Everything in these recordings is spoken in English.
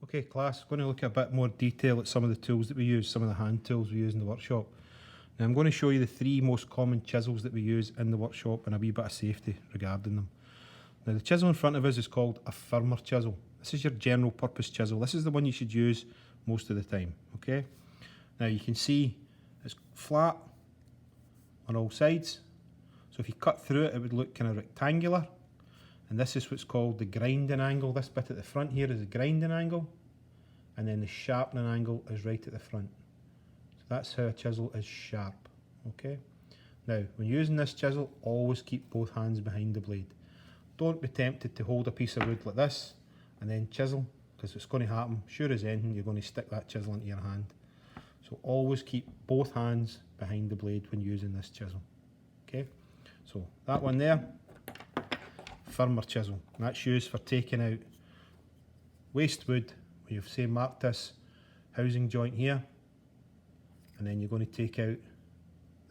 Okay class, going to look at a bit more detail at some of the tools that we use, some of the hand tools we use in the workshop. Now I'm going to show you the 3 most common chisels that we use in the workshop and a wee bit of safety regarding them. Now the chisel in front of us is called a firmer chisel. This is your general purpose chisel. This is the one you should use most of the time, okay? Now you can see it's flat on all sides. So if you cut through it, it would look kind of rectangular. And this is what's called the grinding angle. This bit at the front here is the grinding angle. And then the sharpening angle is right at the front. So that's how a chisel is sharp, okay? Now, when using this chisel, always keep both hands behind the blade. Don't be tempted to hold a piece of wood like this and then chisel, because it's going to happen. Sure as anything, you're going to stick that chisel into your hand. So always keep both hands behind the blade when using this chisel, okay? So that one there, firmer chisel. And that's used for taking out waste wood. You've say marked this housing joint here, and then you're going to take out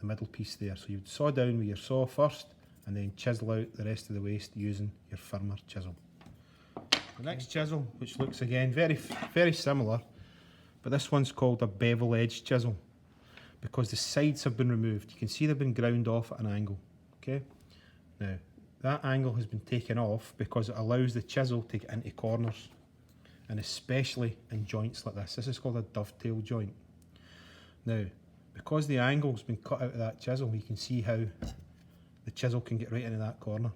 the middle piece there. So you'd saw down with your saw first, and then chisel out the rest of the waste using your firmer chisel. The next chisel, which looks again very similar, but this one's called a bevel edge chisel because the sides have been removed. You can see they've been ground off at an angle. Okay, now that angle has been taken off because it allows the chisel to get into corners, and especially in joints like this. This is called a dovetail joint. Now, because the angle's been cut out of that chisel, you can see how the chisel can get right into that corner.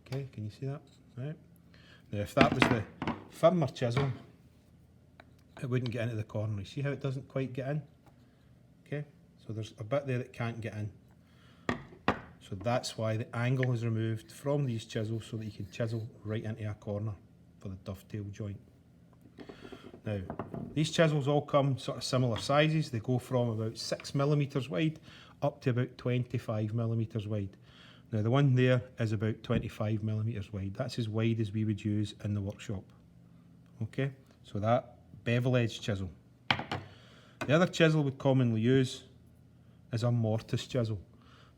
Okay, can you see that? Right. Now, if that was the firmer chisel, it wouldn't get into the corner. You see how it doesn't quite get in? Okay, so there's a bit there that can't get in. So that's why the angle is removed from these chisels so that you can chisel right into a corner for the dovetail joint. Now, these chisels all come sort of similar sizes. They go from about 6mm wide up to about 25mm wide. Now the one there is about 25mm wide. That's as wide as we would use in the workshop. Okay, so that bevel edge chisel. The other chisel we commonly use is a mortise chisel.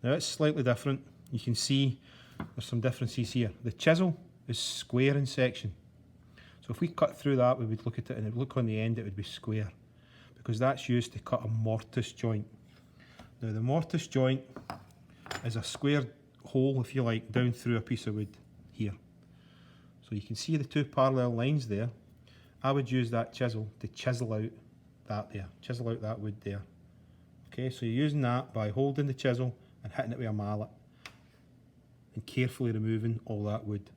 Now it's slightly different. You can see there's some differences here. The chisel is square in section. So if we cut through that, we would look at it and it would look on the end, it would be square, because that's used to cut a mortise joint. Now the mortise joint is a square hole, if you like, down through a piece of wood here. So you can see the 2 parallel lines there. I would use that chisel to chisel out that there, chisel out that wood there. Okay, so you're using that by holding the chisel and hitting it with a mallet and carefully removing all that wood.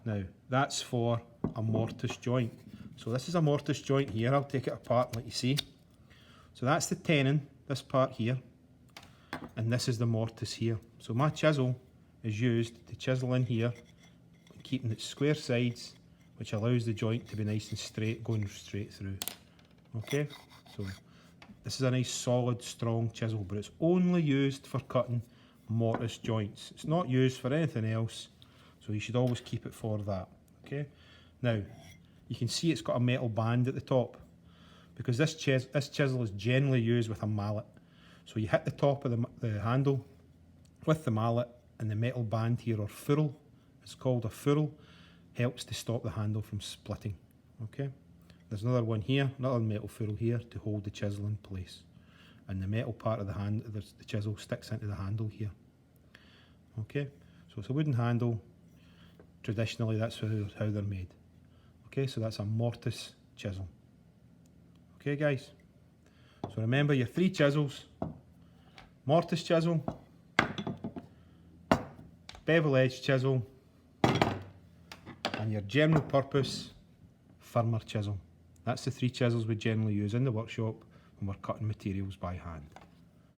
Now, that's for a mortise joint. So this is a mortise joint here. I'll take it apart and let you see. So that's the tenon, this part here, and this is the mortise here. So my chisel is used to chisel in here, keeping it square sides, which allows the joint to be nice and straight, going straight through. Okay, so this is a nice solid strong chisel, but it's only used for cutting mortise joints. It's not used for anything else, so you should always keep it for that. Okay, now you can see it's got a metal band at the top because this chisel is generally used with a mallet. So you hit the top of the handle with the mallet, and the metal band here, or ferrule, it's called a ferrule, helps to stop the handle from splitting. Okay, there's another one here, another metal ferrule here to hold the chisel in place, and the metal part of the chisel sticks into the handle here. Okay, so it's a wooden handle. Traditionally, that's how they're made. Okay, so that's a mortise chisel. Okay, guys. So remember your 3 chisels: mortise chisel, bevel edge chisel, and your general purpose firmer chisel. That's the 3 chisels we generally use in the workshop when we're cutting materials by hand.